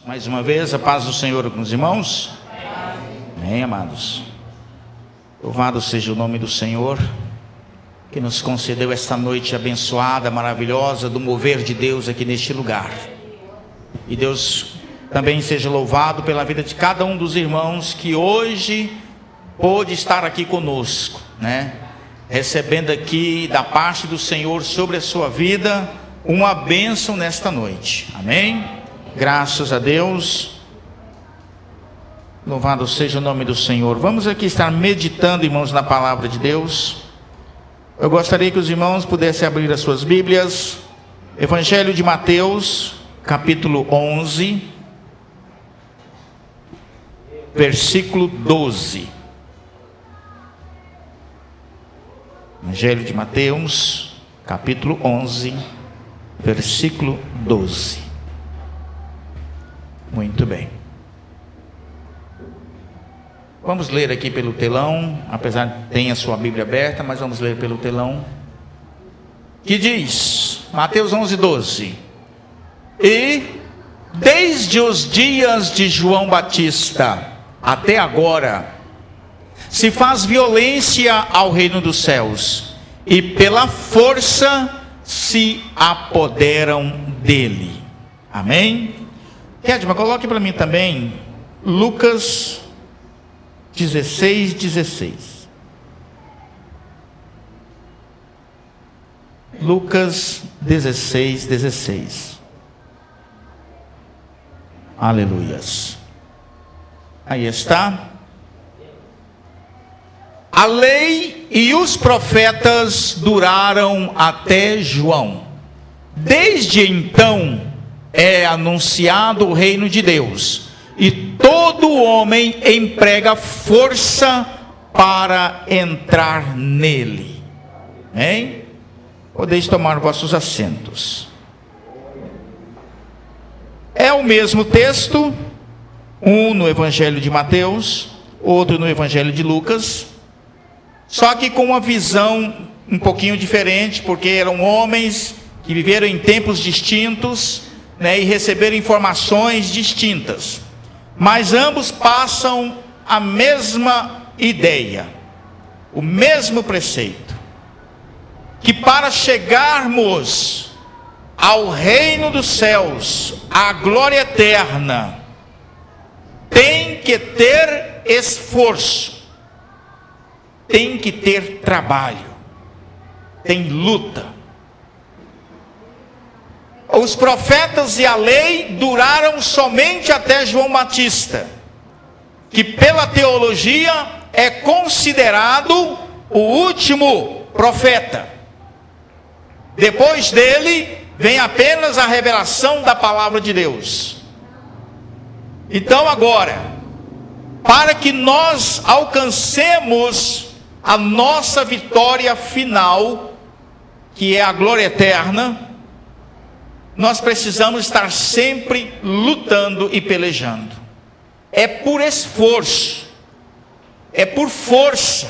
Mais uma vez, a paz do Senhor com os irmãos. Amém, amados. Louvado seja o nome do Senhor, que nos concedeu esta noite abençoada, maravilhosa, do mover de Deus aqui neste lugar. E Deus também seja louvado pela vida de cada um dos irmãos que hoje pôde estar aqui conosco, recebendo aqui da parte do Senhor sobre a sua vida uma bênção nesta noite. Amém? Graças a Deus. Louvado seja o nome do Senhor. Vamos aqui estar meditando, irmãos, na palavra de Deus. Eu gostaria que os irmãos pudessem abrir as suas Bíblias. Evangelho de Mateus, capítulo 11, versículo 12. Evangelho de Mateus, capítulo 11, versículo 12. Muito bem. Vamos ler aqui pelo telão, apesar de ter a sua Bíblia aberta, mas vamos ler pelo telão. Que diz, Mateus 11, 12. E desde os dias de João Batista até agora, se faz violência ao reino dos céus, e pela força se apoderam dele. Amém? Kedma, coloque para mim também Lucas 16, 16. Lucas 16, 16. Aleluias. Aí está. A lei e os profetas duraram até João. Desde então é anunciado o reino de Deus, e todo homem emprega força para entrar nele. Hein? Podeis tomar vossos assentos. É o mesmo texto, um no Evangelho de Mateus, outro no Evangelho de Lucas, só que com uma visão um pouquinho diferente, porque eram homens que viveram em tempos distintos, e receberam informações distintas, mas ambos passam a mesma ideia, o mesmo preceito, que para chegarmos ao reino dos céus, à glória eterna, tem que ter esforço, tem que ter trabalho, tem luta. Os profetas e a lei duraram somente até João Batista, que pela teologia é considerado o último profeta. Depois dele vem apenas a revelação da palavra de Deus. Então agora, para que nós alcancemos a nossa vitória final, que é a glória eterna, nós precisamos estar sempre lutando e pelejando. É por esforço, é por força,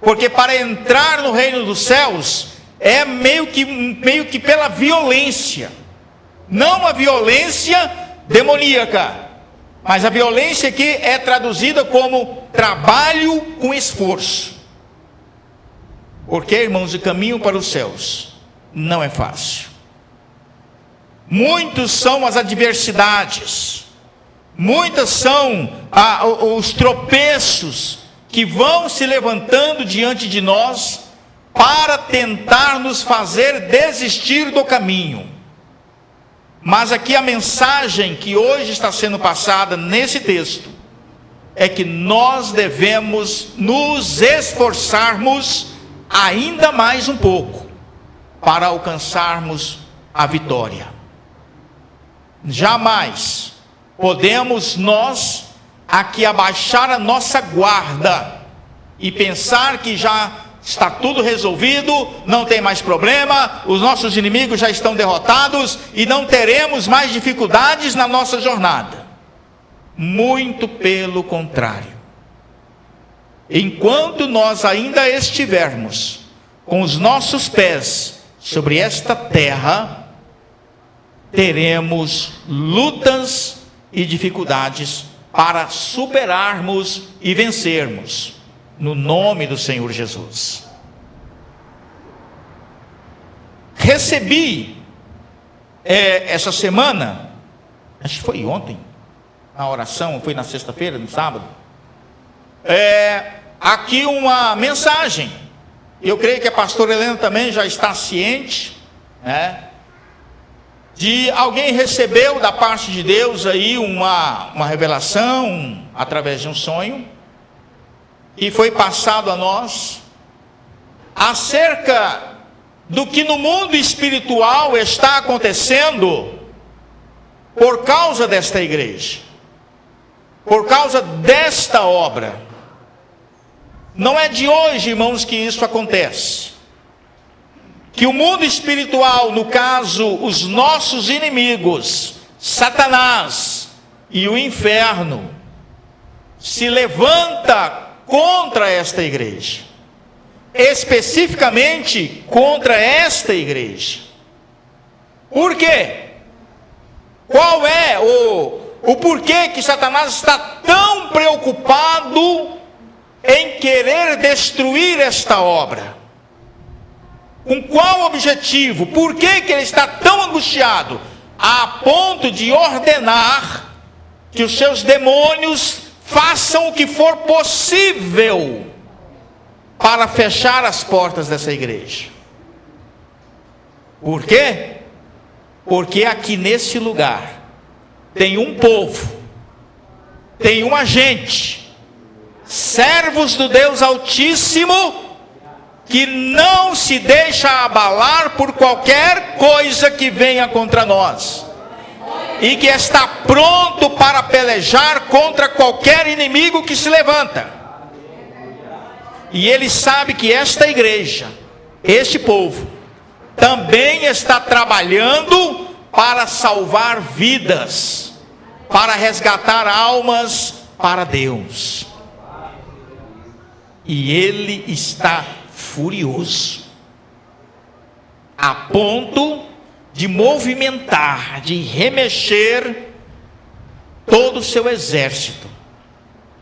porque para entrar no reino dos céus é meio que pela violência, não a violência demoníaca, mas a violência que é traduzida como trabalho com esforço. Porque, irmãos, o caminho para os céus não é fácil. Muitos são as adversidades, muitas são os tropeços que vão se levantando diante de nós para tentar nos fazer desistir do caminho. Mas aqui a mensagem que hoje está sendo passada nesse texto é que nós devemos nos esforçarmos ainda mais um pouco para alcançarmos a vitória. Jamais podemos nós aqui abaixar a nossa guarda e pensar que já está tudo resolvido, não tem mais problema, os nossos inimigos já estão derrotados e não teremos mais dificuldades na nossa jornada. Muito pelo contrário. Enquanto nós ainda estivermos com os nossos pés sobre esta terra, teremos lutas e dificuldades para superarmos e vencermos, no nome do Senhor Jesus. Recebi essa semana, acho que foi ontem, na oração, foi na sexta-feira, no sábado, aqui uma mensagem. Eu creio que a pastora Helena também já está ciente, né? De alguém recebeu da parte de Deus aí uma revelação através de um sonho, e foi passado a nós acerca do que no mundo espiritual está acontecendo por causa desta igreja, por causa desta obra. Não é de hoje, irmãos, que isso acontece. Que o mundo espiritual, no caso, os nossos inimigos, Satanás e o inferno, se levanta contra esta igreja, especificamente contra esta igreja. Por quê? Qual é o porquê que Satanás está tão preocupado em querer destruir esta obra? Com qual objetivo? Por que ele está tão angustiado a ponto de ordenar que os seus demônios façam o que for possível para fechar as portas dessa igreja? Por quê? Porque aqui nesse lugar tem um povo, tem uma gente, servos do Deus Altíssimo, que não se deixa abalar por qualquer coisa que venha contra nós, e que está pronto para pelejar contra qualquer inimigo que se levanta. E ele sabe que esta igreja, este povo, também está trabalhando para salvar vidas, para resgatar almas para Deus. E ele está furioso, a ponto de movimentar, de remexer todo o seu exército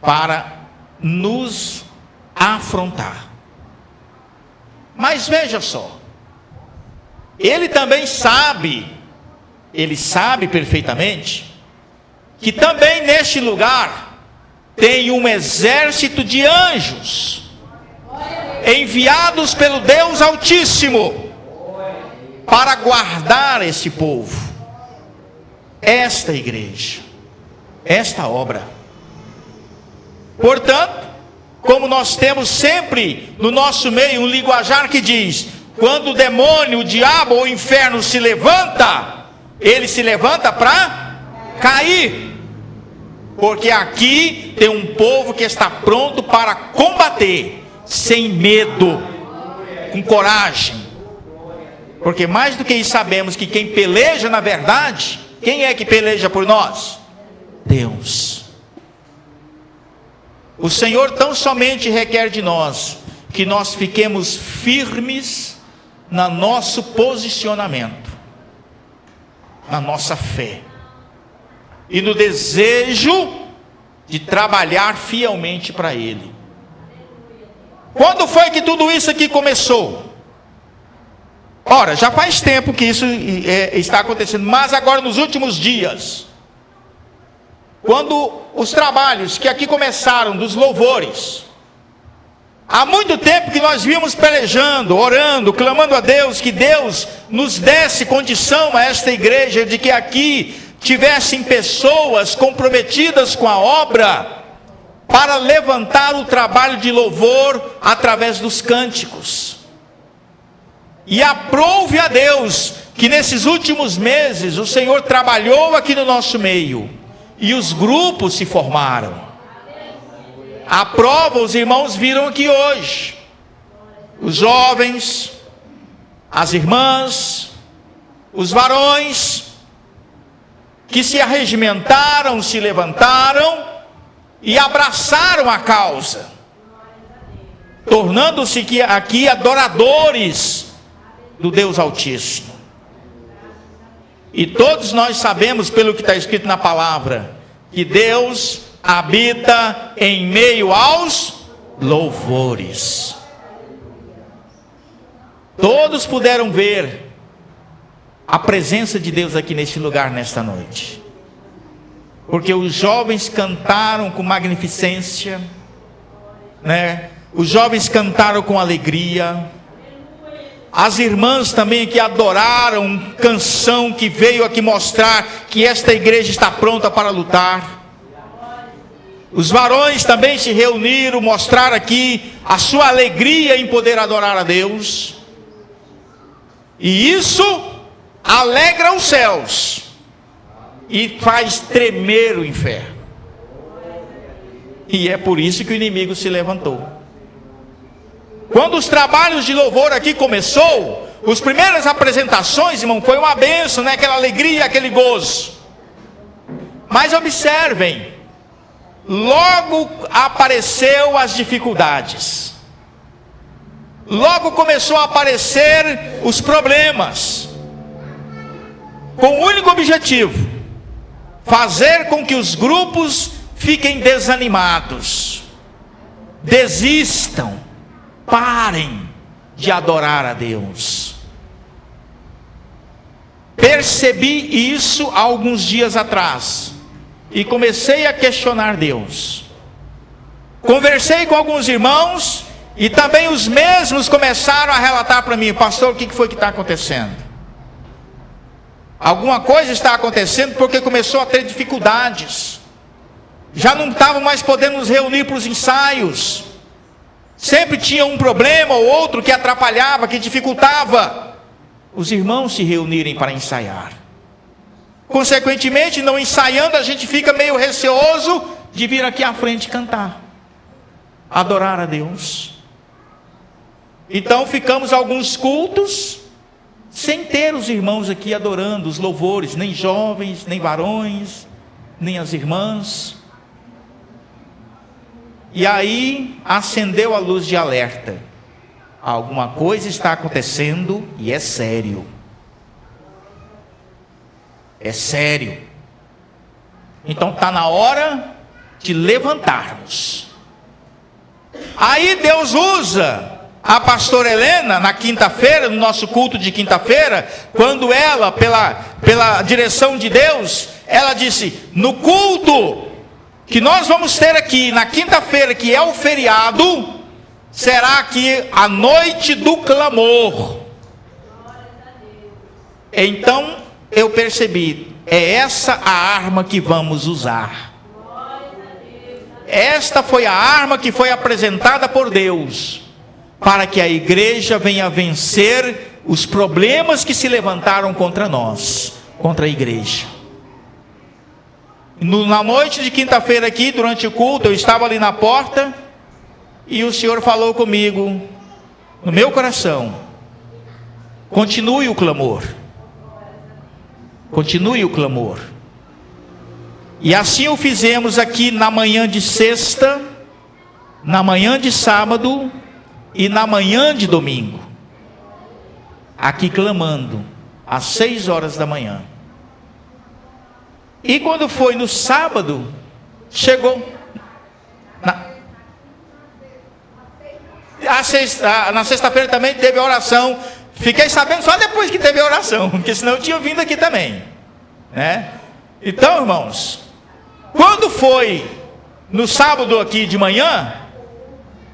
para nos afrontar. Mas veja só, ele também sabe, ele sabe perfeitamente, que também neste lugar tem um exército de anjos, enviados pelo Deus Altíssimo, para guardar esse povo, esta igreja, esta obra. Portanto, como nós temos sempre no nosso meio um linguajar que diz: quando o demônio, o diabo ou o inferno se levanta, ele se levanta para cair. Porque aqui tem um povo que está pronto para combater, sem medo, com coragem. Porque mais do que isso, sabemos que quem peleja na verdade, quem é que peleja por nós? Deus. O Senhor tão somente requer de nós que nós fiquemos firmes no nosso posicionamento, na nossa fé, e no desejo de trabalhar fielmente para Ele. Quando foi que tudo isso aqui começou? Ora, já faz tempo que isso está acontecendo, mas agora nos últimos dias, quando os trabalhos que aqui começaram, dos louvores, há muito tempo que nós vimos pelejando, orando, clamando a Deus, que Deus nos desse condição a esta igreja, de que aqui tivessem pessoas comprometidas com a obra, para levantar o trabalho de louvor através dos cânticos. E aprove a Deus que nesses últimos meses o Senhor trabalhou aqui no nosso meio, e os grupos se formaram. A prova, os irmãos viram aqui hoje, os jovens, as irmãs, os varões, que se arregimentaram, se levantaram e abraçaram a causa, tornando-se aqui adoradores do Deus Altíssimo. E todos nós sabemos, pelo que está escrito na palavra, que Deus habita em meio aos louvores. Todos puderam ver a presença de Deus aqui neste lugar nesta noite, porque os jovens cantaram com magnificência, né? Os jovens cantaram com alegria. As irmãs também que adoraram, canção que veio aqui mostrar que esta igreja está pronta para lutar. Os varões também se reuniram, mostraram aqui a sua alegria em poder adorar a Deus. E isso alegra os céus e faz tremer o inferno. E é por isso que o inimigo se levantou. Quando os trabalhos de louvor aqui começou, as primeiras apresentações, irmão, foi uma bênção, né? Aquela alegria, aquele gozo. Mas observem, logo apareceu as dificuldades. Logo começou a aparecer os problemas. Com o único objetivo: fazer com que os grupos fiquem desanimados, desistam, parem de adorar a Deus. Percebi isso há alguns dias atrás e comecei a questionar Deus. Conversei com alguns irmãos e também os mesmos começaram a relatar para mim: pastor, o que foi que está acontecendo? Alguma coisa está acontecendo, porque começou a ter dificuldades. Já não estavam mais podendo nos reunir para os ensaios. Sempre tinha um problema ou outro que atrapalhava, que dificultava os irmãos se reunirem para ensaiar. Consequentemente, não ensaiando, a gente fica meio receoso de vir aqui à frente cantar, adorar a Deus. Então ficamos alguns cultos sem ter os irmãos aqui adorando os louvores, nem jovens, nem varões, nem as irmãs. E aí acendeu a luz de alerta: alguma coisa está acontecendo e é sério. É sério. Então está na hora de levantarmos. Aí Deus usa a pastora Helena na quinta-feira, no nosso culto de quinta-feira, quando ela, pela direção de Deus, ela disse: no culto que nós vamos ter aqui na quinta-feira, que é o feriado, será aqui a noite do clamor. Então eu percebi: é essa a arma que vamos usar. Esta foi a arma que foi apresentada por Deus, para que a igreja venha vencer os problemas que se levantaram contra nós, contra a igreja. Na noite de quinta-feira aqui, durante o culto, eu estava ali na porta, e o Senhor falou comigo, no meu coração: continue o clamor. Continue o clamor. E assim o fizemos aqui na manhã de sexta, na manhã de sábado e na manhã de domingo. Aqui clamando, às 6 horas da manhã. E quando foi no sábado, chegou na sexta-feira também teve oração. Fiquei sabendo só depois que teve oração, porque senão eu tinha vindo aqui também, né? Então, irmãos, quando foi no sábado aqui de manhã,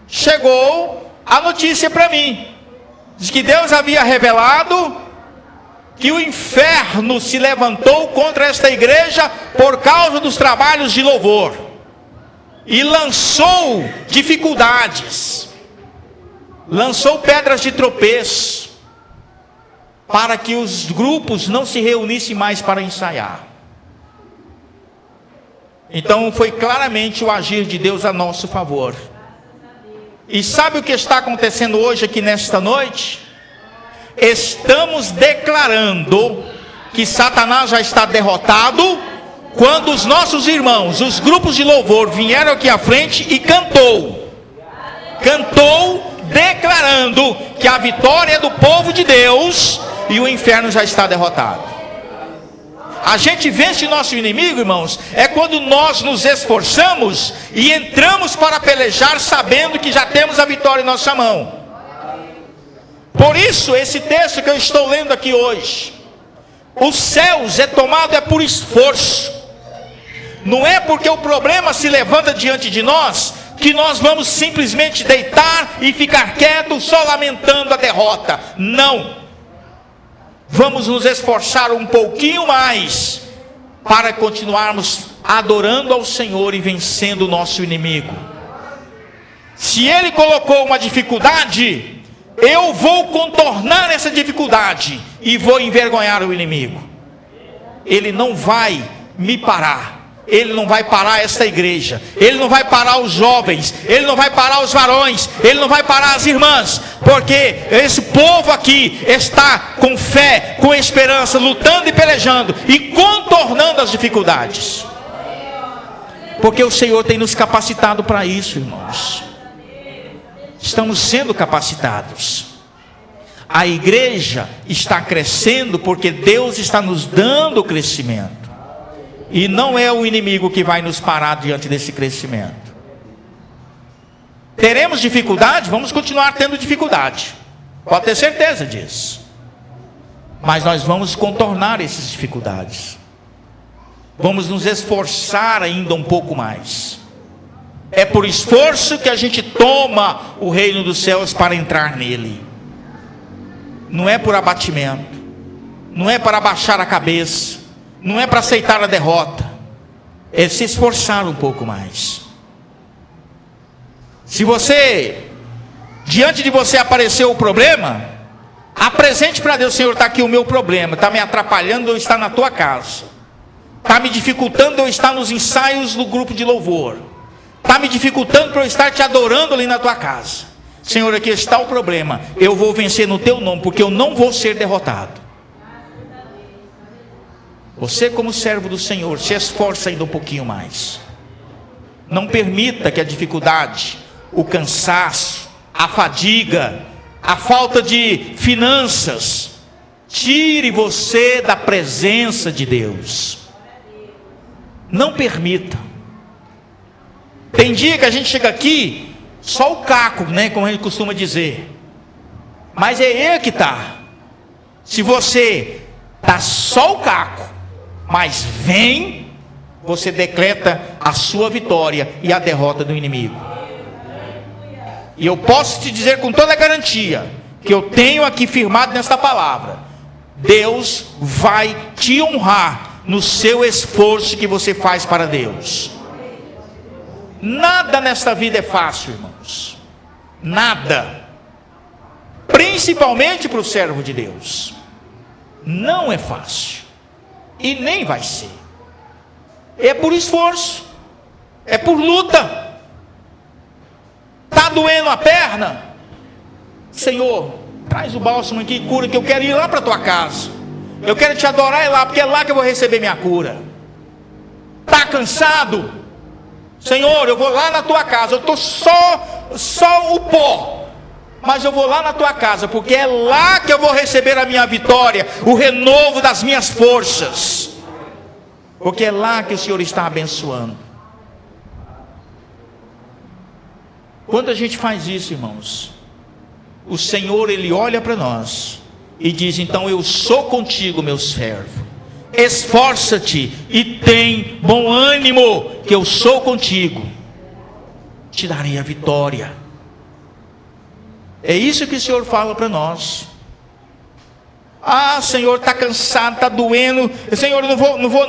chegou a notícia para mim, de que Deus havia revelado que o inferno se levantou contra esta igreja por causa dos trabalhos de louvor, e lançou dificuldades, lançou pedras de tropeço, para que os grupos não se reunissem mais para ensaiar. Então foi claramente o agir de Deus a nosso favor. E sabe o que está acontecendo hoje aqui nesta noite? Estamos declarando que Satanás já está derrotado, quando os nossos irmãos, os grupos de louvor, vieram aqui à frente e cantou, declarando que a vitória é do povo de Deus e o inferno já está derrotado. A gente vence nosso inimigo, irmãos, é quando nós nos esforçamos e entramos para pelejar sabendo que já temos a vitória em nossa mão. Por isso, esse texto que eu estou lendo aqui hoje, os céus é tomado por esforço. Não é porque o problema se levanta diante de nós que nós vamos simplesmente deitar e ficar quietos só lamentando a derrota. Não. Vamos nos esforçar um pouquinho mais para continuarmos adorando ao Senhor e vencendo o nosso inimigo. Se Ele colocou uma dificuldade, eu vou contornar essa dificuldade e vou envergonhar o inimigo. Ele não vai me parar. Ele não vai parar esta igreja, Ele não vai parar os jovens, Ele não vai parar os varões, Ele não vai parar as irmãs, porque esse povo aqui está com fé, com esperança, lutando e pelejando e contornando as dificuldades, porque o Senhor tem nos capacitado para isso, irmãos. Estamos sendo capacitados. A igreja está crescendo porque Deus está nos dando crescimento. E não é o inimigo que vai nos parar diante desse crescimento. Teremos dificuldade? Vamos continuar tendo dificuldade. Pode ter certeza disso. Mas nós vamos contornar essas dificuldades. Vamos nos esforçar ainda um pouco mais. É por esforço que a gente toma o reino dos céus para entrar nele. Não é por abatimento. Não é para abaixar a cabeça. Não é para aceitar a derrota, é se esforçar um pouco mais. Se você, diante de você apareceu o problema, apresente para Deus: Senhor, está aqui o meu problema, está me atrapalhando eu estar na tua casa, está me dificultando eu estar nos ensaios do grupo de louvor, está me dificultando para eu estar te adorando ali na tua casa. Senhor, aqui está o problema, eu vou vencer no teu nome, porque eu não vou ser derrotado. Você, como servo do Senhor, se esforça ainda um pouquinho mais. Não permita que a dificuldade, o cansaço, a fadiga, a falta de finanças tire você da presença de Deus. Não permita. Tem dia que a gente chega aqui só o caco, né, como a gente costuma dizer. Mas é Ele que está. Se você está só o caco, mas vem, você decreta a sua vitória e a derrota do inimigo. E eu posso te dizer com toda a garantia que eu tenho aqui firmado nesta palavra: Deus vai te honrar no seu esforço que você faz para Deus. Nada nesta vida é fácil, irmãos. Nada. Principalmente para o servo de Deus. Não é fácil. E nem vai ser. É por esforço. É por luta. Está doendo a perna? Senhor, traz o bálsamo aqui e cura, que eu quero ir lá para a tua casa. Eu quero te adorar lá, porque é lá que eu vou receber minha cura. Está cansado? Senhor, eu vou lá na tua casa. Eu estou só o pó. Mas eu vou lá na tua casa, porque é lá que eu vou receber a minha vitória, o renovo das minhas forças. Porque é lá que o Senhor está abençoando. Quando a gente faz isso, irmãos, o Senhor, Ele olha para nós e diz: então eu sou contigo, meu servo. Esforça-te e tem bom ânimo, que eu sou contigo. Te darei a vitória. É isso que o Senhor fala para nós. Ah, Senhor, está cansado, está doendo. Senhor, eu não vou,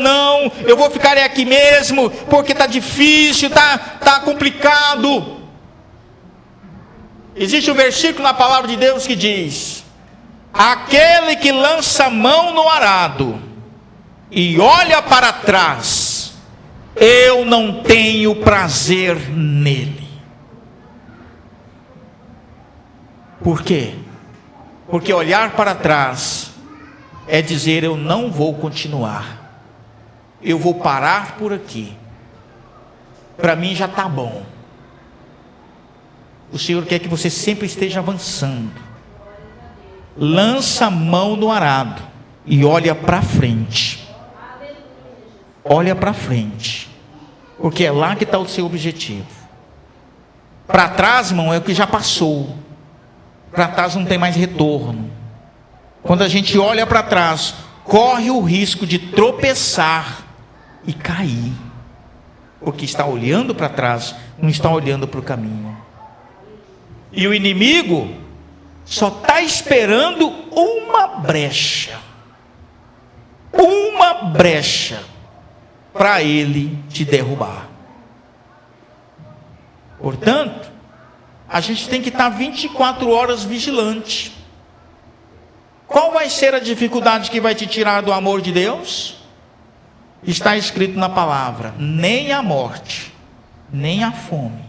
eu vou ficar aqui mesmo, porque está difícil, está complicado. Existe um versículo na palavra de Deus que diz: aquele que lança a mão no arado e olha para trás, eu não tenho prazer nele. Por quê? Porque olhar para trás é dizer: eu não vou continuar, eu vou parar por aqui, para mim já está bom. O Senhor quer que você sempre esteja avançando. Lança a mão no arado e olha para frente. olha para frente, porque é lá que está o seu objetivo. Para trás, irmão, é o que já passou. Para trás não tem mais retorno. Quando a gente olha para trás, corre o risco de tropeçar e cair, porque está olhando para trás, não está olhando para o caminho. E o inimigo só está esperando uma brecha para ele te derrubar. Portanto, a gente tem que estar 24 horas vigilante. Qual vai ser a dificuldade que vai te tirar do amor de Deus? Está escrito na palavra: nem a morte, nem a fome,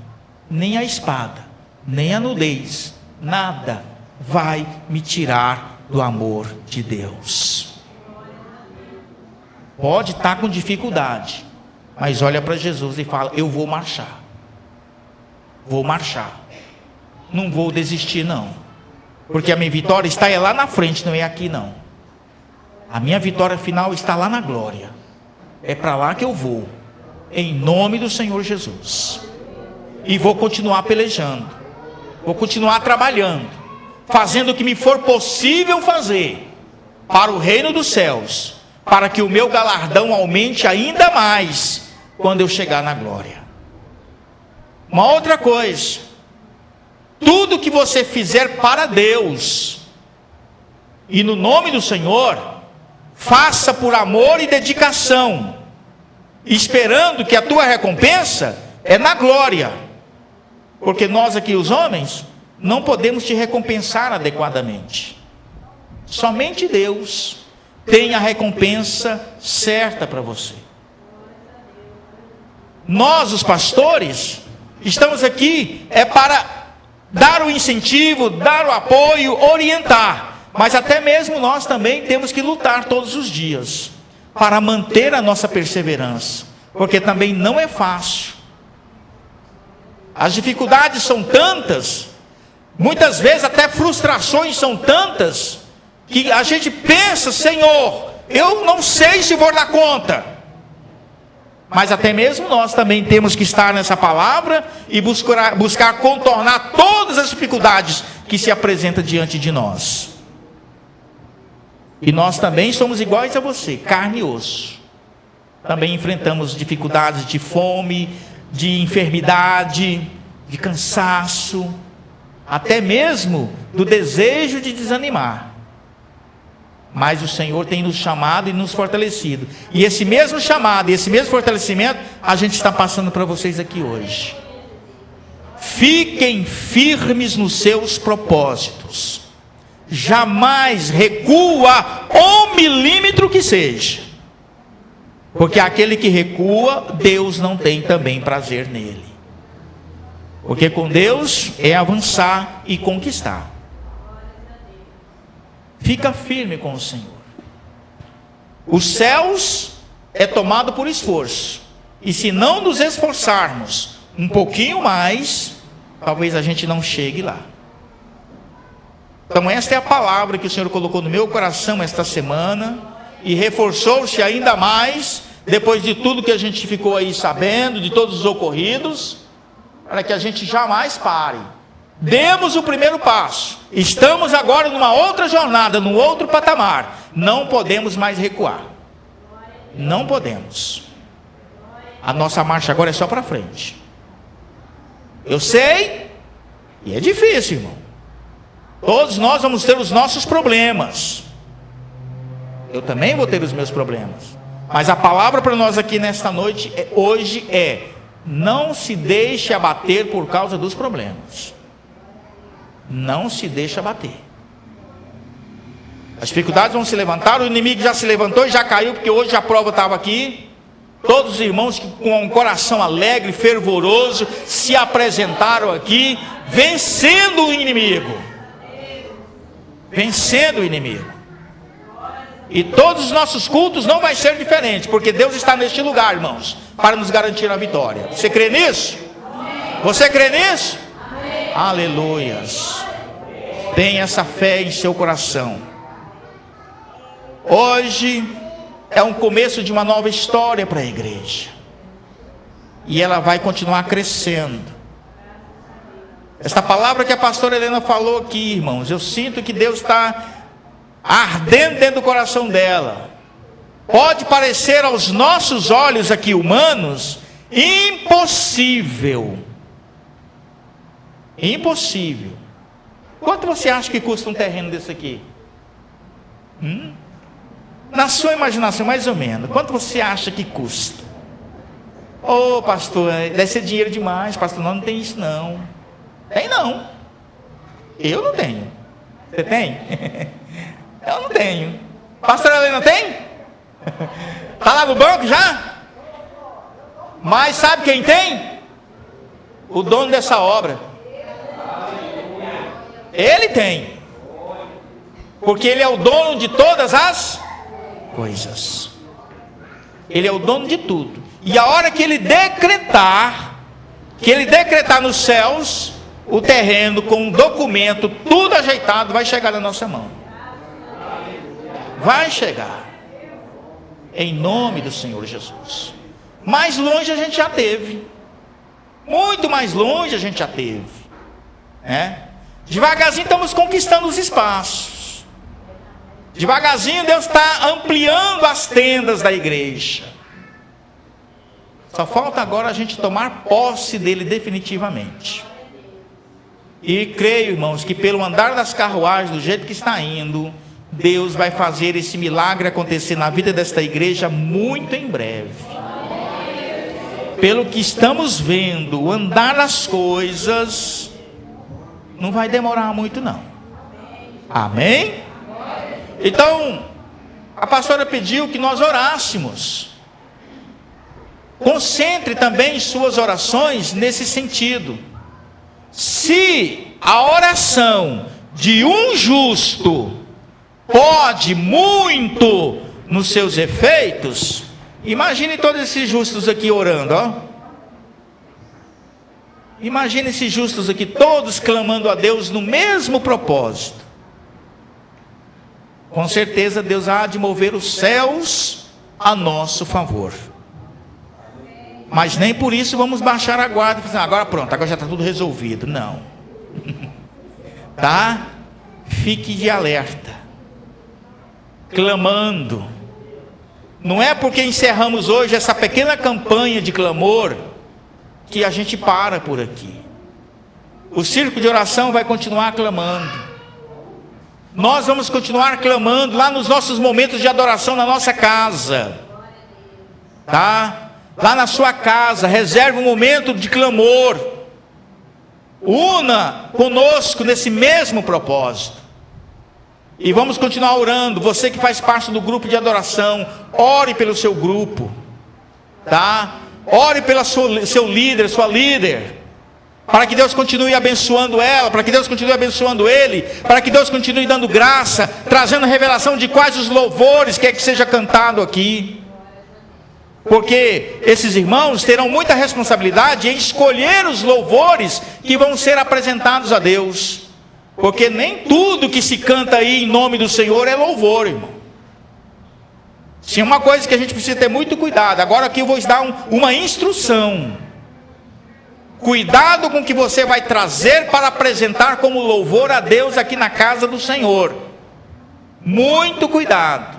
nem a espada, nem a nudez, nada vai me tirar do amor de Deus. Pode estar com dificuldade, mas olha para Jesus e fala: eu vou marchar. Vou marchar. Não vou desistir não. Porque a minha vitória está lá na frente, não é aqui não. A minha vitória final está lá na glória. É para lá que eu vou, em nome do Senhor Jesus. E vou continuar pelejando, vou continuar trabalhando, fazendo o que me for possível fazer, para o reino dos céus, para que o meu galardão aumente ainda mais, quando eu chegar na glória. Uma outra coisa: tudo que você fizer para Deus, e no nome do Senhor, faça por amor e dedicação, esperando que a tua recompensa é na glória, porque nós aqui, os homens, não podemos te recompensar adequadamente. Somente Deus tem a recompensa certa para você. Nós, os pastores, estamos aqui para dar o incentivo, dar o apoio, orientar. Mas até mesmo nós também temos que lutar todos os dias para manter a nossa perseverança, porque também não é fácil. As dificuldades são tantas, muitas vezes até frustrações são tantas, que a gente pensa: Senhor, eu não sei se vou dar conta. Mas até mesmo nós também temos que estar nessa palavra e buscar contornar todas as dificuldades que se apresentam diante de nós. E nós também somos iguais a você, carne e osso. Também enfrentamos dificuldades de fome, de enfermidade, de cansaço, até mesmo do desejo de desanimar. Mas o Senhor tem nos chamado e nos fortalecido. E esse mesmo chamado, esse mesmo fortalecimento, a gente está passando para vocês aqui hoje. Fiquem firmes nos seus propósitos. Jamais recua 1 milímetro que seja. Porque aquele que recua, Deus não tem também prazer nele. Porque com Deus é avançar e conquistar. Fica firme com o Senhor. Os céus é tomado por esforço. E se não nos esforçarmos um pouquinho mais, talvez a gente não chegue lá. Então esta é a palavra que o Senhor colocou no meu coração esta semana. E reforçou-se ainda mais, depois de tudo que a gente ficou aí sabendo, de todos os ocorridos, para que a gente jamais pare. Demos o primeiro passo. Estamos agora numa outra jornada, num outro patamar. Não podemos mais recuar. Não podemos. A nossa marcha agora é só para frente. Eu sei, e é difícil, irmão. Todos nós vamos ter os nossos problemas. Eu também vou ter os meus problemas. Mas a palavra para nós aqui nesta noite, hoje é: não se deixe abater por causa dos problemas. Não se deixe abater. As dificuldades vão se levantar. O inimigo já se levantou e já caiu, porque hoje a prova estava aqui. Todos os irmãos que com um coração alegre, fervoroso, se apresentaram aqui, vencendo o inimigo. Vencendo o inimigo. E todos os nossos cultos não vai ser diferente, porque Deus está neste lugar, irmãos, para nos garantir a vitória. Você crê nisso? Você crê nisso? Aleluias. Tenha essa fé em seu coração. Hoje é um começo de uma nova história para a igreja. E ela vai continuar crescendo. Esta palavra que a pastora Helena falou aqui, irmãos, eu sinto que Deus está ardendo dentro do coração dela. Pode parecer aos nossos olhos aqui humanos impossível. Impossível. Quanto você acha que custa um terreno desse aqui? Na sua imaginação, mais ou menos, quanto você acha que custa? Ô, pastor, deve ser dinheiro demais. Pastor, não tem isso não. Tem não. Eu não tenho. Você tem? Eu não tenho. Pastor Helena tem? Está lá no banco já? Mas sabe quem tem? O dono dessa obra. Ele tem. Porque ele é o dono de todas as coisas. Ele é o dono de tudo. E a hora que ele decretar nos céus, o terreno com um documento, tudo ajeitado, vai chegar na nossa mão. Vai chegar. Em nome do Senhor Jesus. Mais longe a gente já teve. Muito mais longe a gente já teve. Devagarzinho estamos conquistando os espaços. Devagarzinho Deus está ampliando as tendas da igreja. Só falta agora a gente tomar posse dele definitivamente. E creio, irmãos, que pelo andar das carruagens, do jeito que está indo, Deus vai fazer esse milagre acontecer na vida desta igreja muito em breve. Pelo que estamos vendo, o andar das coisas não vai demorar muito não. Amém? Então, a pastora pediu que nós orássemos. Concentre também suas orações nesse sentido. Se a oração de um justo pode muito nos seus efeitos, imagine todos esses justos aqui orando, ó. Imagine esses justos aqui todos clamando a Deus no mesmo propósito. Com certeza Deus há de mover os céus a nosso favor. Mas nem por isso vamos baixar a guarda e falar, agora pronto, agora já está tudo resolvido. Não. Tá? Fique de alerta. Clamando. Não é porque encerramos hoje essa pequena campanha de clamor que a gente para por aqui. O círculo de oração vai continuar clamando. Nós vamos continuar clamando lá nos nossos momentos de adoração na nossa casa. Tá? Lá na sua casa, reserve um momento de clamor. Una conosco nesse mesmo propósito. E vamos continuar orando. Você que faz parte do grupo de adoração, ore pelo seu grupo. Tá? Ore pelo seu líder, sua líder. Para que Deus continue abençoando ela, para que Deus continue abençoando ele, para que Deus continue dando graça, trazendo revelação de quais os louvores quer que seja cantado aqui. Porque esses irmãos terão muita responsabilidade em escolher os louvores que vão ser apresentados a Deus. Porque nem tudo que se canta aí em nome do Senhor é louvor, irmão. Sim, uma coisa que a gente precisa ter muito cuidado. Agora aqui eu vou dar uma instrução. Cuidado com o que você vai trazer para apresentar como louvor a Deus aqui na casa do Senhor. Muito cuidado.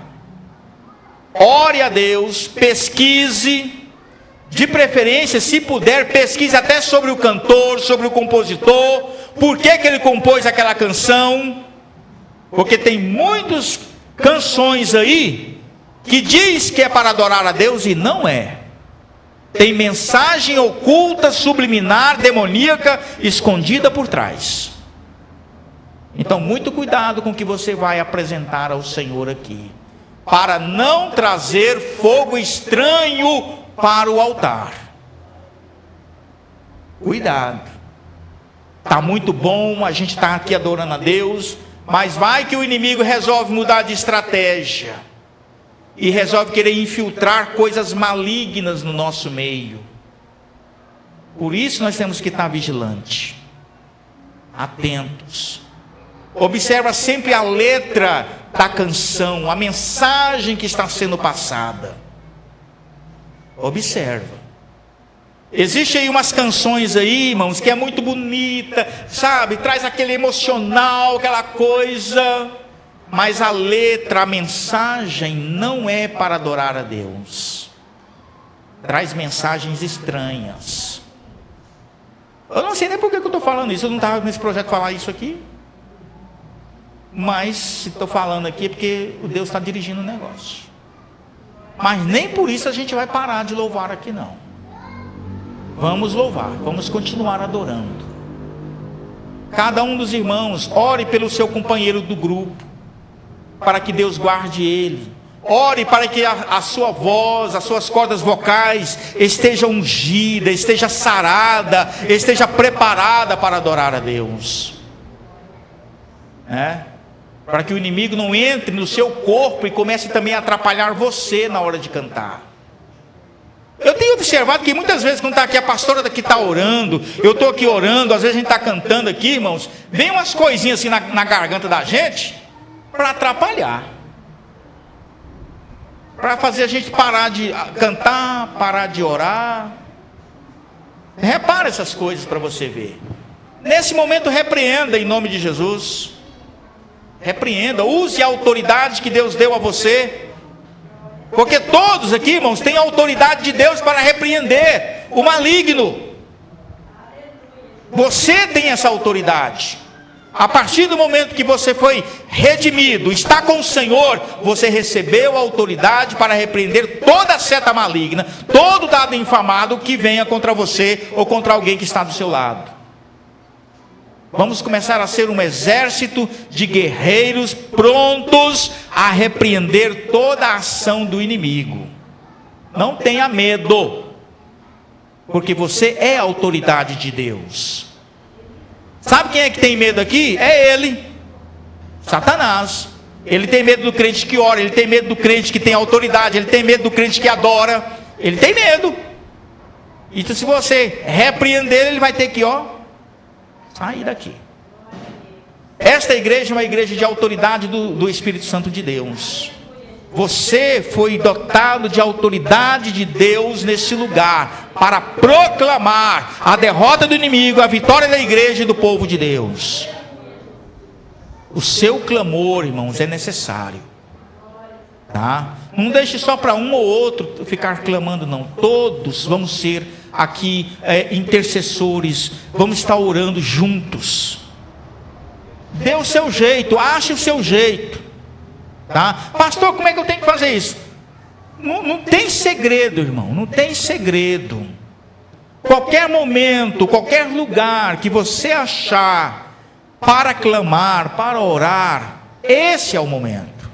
Ore a Deus, pesquise, de preferência, se puder, pesquise até sobre o cantor, sobre o compositor, por que ele compôs aquela canção, porque tem muitas canções aí, que diz que é para adorar a Deus e não é. Tem mensagem oculta, subliminar, demoníaca, escondida por trás. Então, muito cuidado com o que você vai apresentar ao Senhor aqui, para não trazer fogo estranho para o altar. Cuidado. Está muito bom, a gente está aqui adorando a Deus, mas vai que o inimigo resolve mudar de estratégia e resolve querer infiltrar coisas malignas no nosso meio. Por isso nós temos que estar vigilantes, atentos. Observa sempre a letra da canção, a mensagem que está sendo passada. Observa. Existem aí umas canções aí, irmãos, que é muito bonita, sabe? Traz aquele emocional, aquela coisa. Mas a letra, a mensagem não é para adorar a Deus. Traz mensagens estranhas. Eu não sei nem por que eu estou falando isso. Eu não estava nesse projeto falar isso aqui. Mas se estou falando aqui é porque o Deus está dirigindo o negócio. Mas nem por isso a gente vai parar de louvar aqui não. Vamos louvar, vamos continuar adorando. Cada um dos irmãos, ore pelo seu companheiro do grupo, para que Deus guarde ele. Ore para que a sua voz, as suas cordas vocais esteja ungida, esteja sarada, esteja preparada para adorar a Deus. Para que o inimigo não entre no seu corpo e comece também a atrapalhar você na hora de cantar. Eu tenho observado que muitas vezes quando está aqui a pastora que está orando, eu estou aqui orando, às vezes a gente está cantando aqui, irmãos, vem umas coisinhas assim na garganta da gente, para atrapalhar. Para fazer a gente parar de cantar, parar de orar. Repara essas coisas para você ver. Nesse momento repreenda em nome de Jesus. Repreenda, use a autoridade que Deus deu a você. Porque todos aqui, irmãos, têm a autoridade de Deus para repreender o maligno. Você tem essa autoridade. A partir do momento que você foi redimido, está com o Senhor, você recebeu a autoridade para repreender toda seta maligna, todo dado infamado que venha contra você ou contra alguém que está do seu lado. Vamos começar a ser um exército de guerreiros prontos a repreender toda a ação do inimigo. Não tenha medo, porque você é a autoridade de Deus. Sabe quem é que tem medo aqui? É ele, Satanás. Ele tem medo do crente que ora, ele tem medo do crente que tem autoridade, ele tem medo do crente que adora, ele tem medo. Então se você repreender, ele vai ter que sair daqui. Esta igreja é uma igreja de autoridade do Espírito Santo de Deus. Você foi dotado de autoridade de Deus nesse lugar, para proclamar a derrota do inimigo, a vitória da igreja e do povo de Deus. O seu clamor, irmãos, é necessário, tá? Não deixe só para um ou outro ficar clamando, não. Todos vamos ser aqui intercessores, vamos estar orando juntos. Dê o seu jeito, ache o seu jeito, tá? Pastor, como é que eu tenho que fazer isso? Não tem segredo, irmão, não tem segredo. Qualquer momento, qualquer lugar que você achar para clamar, para orar, esse é o momento,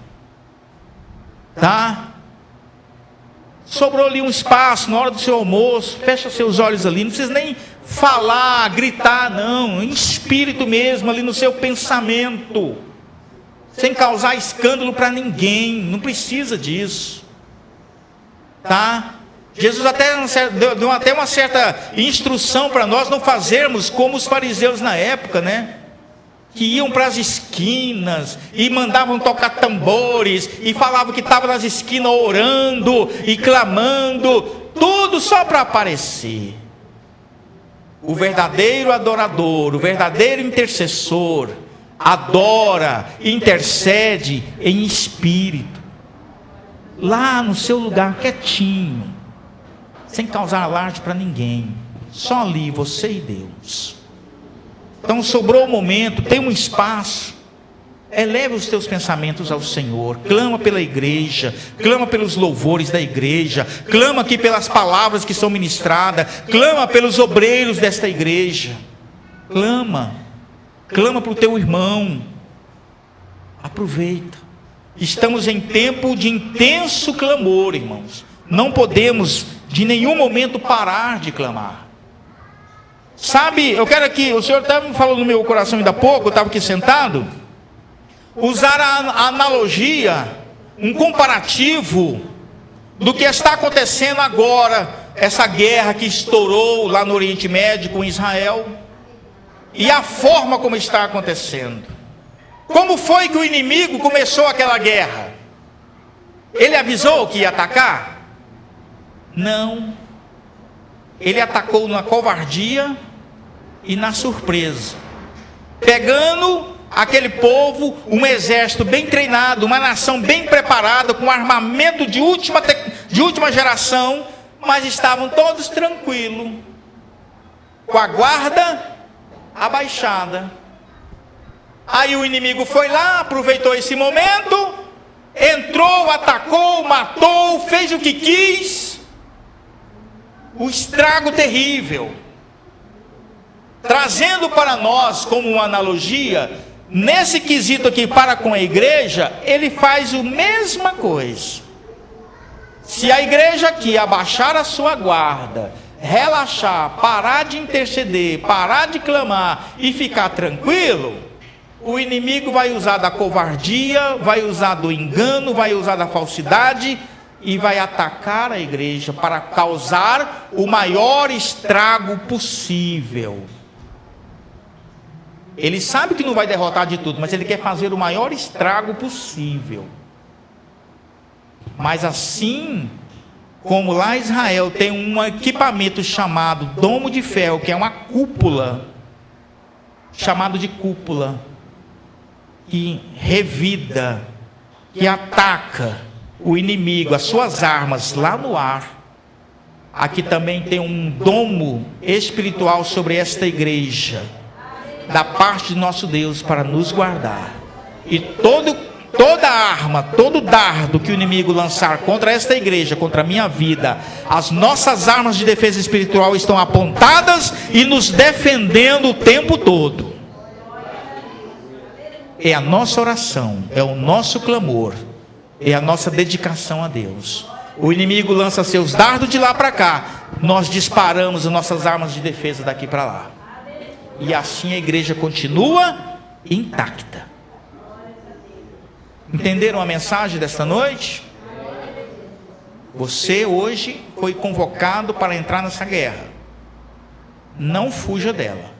tá? Sobrou ali um espaço na hora do seu almoço, fecha seus olhos ali, não precisa nem falar, gritar, não, em espírito mesmo, ali no seu pensamento, sem causar escândalo para ninguém, não precisa disso, tá? Jesus até deu até uma certa instrução para nós não fazermos como os fariseus na época, né? Que iam para as esquinas e mandavam tocar tambores e falavam que estavam nas esquinas orando e clamando, tudo só para aparecer. O verdadeiro adorador, o verdadeiro intercessor, adora, intercede em espírito, lá no seu lugar quietinho, sem causar alarde para ninguém, só ali você e Deus. Então sobrou o momento, tem um espaço, eleve os teus pensamentos ao Senhor, clama pela igreja, clama pelos louvores da igreja, clama aqui pelas palavras que são ministradas, clama pelos obreiros desta igreja, clama para o teu irmão, aproveita, estamos em tempo de intenso clamor, irmãos, não podemos de nenhum momento parar de clamar. Sabe, eu quero aqui, o Senhor estava me falando no meu coração ainda há pouco, eu estava aqui sentado, usar a analogia, um comparativo do que está acontecendo agora, essa guerra que estourou lá no Oriente Médio com Israel, e a forma como está acontecendo. Como foi que o inimigo começou aquela guerra? Ele avisou que ia atacar? Não. Ele atacou na covardia e na surpresa, pegando aquele povo, um exército bem treinado, uma nação bem preparada, com armamento de última geração, mas estavam todos tranquilos, com a guarda abaixada. Aí o inimigo foi lá, aproveitou esse momento, entrou, atacou, matou, fez o que quis. O estrago terrível. Trazendo para nós como uma analogia, nesse quesito aqui para com a igreja, ele faz a mesma coisa. Se a igreja aqui abaixar a sua guarda, relaxar, parar de interceder, parar de clamar e ficar tranquilo, o inimigo vai usar da covardia, vai usar do engano, vai usar da falsidade e vai atacar a igreja para causar o maior estrago possível. Ele sabe que não vai derrotar de tudo, mas ele quer fazer o maior estrago possível. Mas assim como lá em Israel tem um equipamento chamado domo de ferro, que é uma cúpula, chamado de cúpula, que revida, que ataca o inimigo, as suas armas lá no ar. Aqui também tem um domo espiritual sobre esta igreja, da parte de nosso Deus, para nos guardar. E toda arma, todo dardo que o inimigo lançar contra esta igreja, contra a minha vida, as nossas armas de defesa espiritual estão apontadas e nos defendendo o tempo todo. É a nossa oração, é o nosso clamor, é a nossa dedicação a Deus. O inimigo lança seus dardos de lá para cá, nós disparamos as nossas armas de defesa daqui para lá. E assim a igreja continua intacta. Entenderam a mensagem desta noite? Você hoje foi convocado para entrar nessa guerra. Não fuja dela.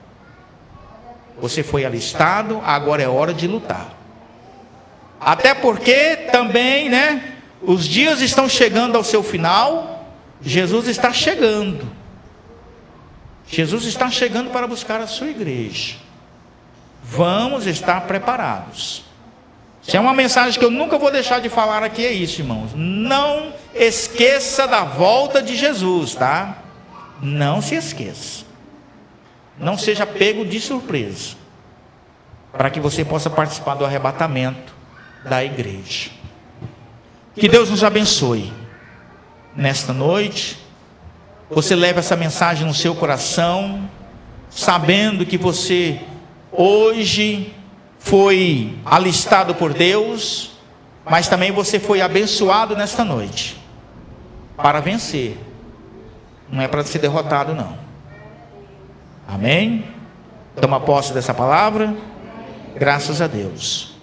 Você foi alistado, agora é hora de lutar. Até porque também, os dias estão chegando ao seu final. Jesus está chegando. Jesus está chegando para buscar a sua igreja. Vamos estar preparados. Se é uma mensagem que eu nunca vou deixar de falar aqui, é isso, irmãos. Não esqueça da volta de Jesus, tá? Não se esqueça. Não seja pego de surpresa, para que você possa participar do arrebatamento da igreja. Que Deus nos abençoe nesta noite. Você leva essa mensagem no seu coração, sabendo que você hoje foi alistado por Deus, mas também você foi abençoado nesta noite para vencer. Não é para ser derrotado, não. Amém? Toma posse dessa palavra. Graças a Deus.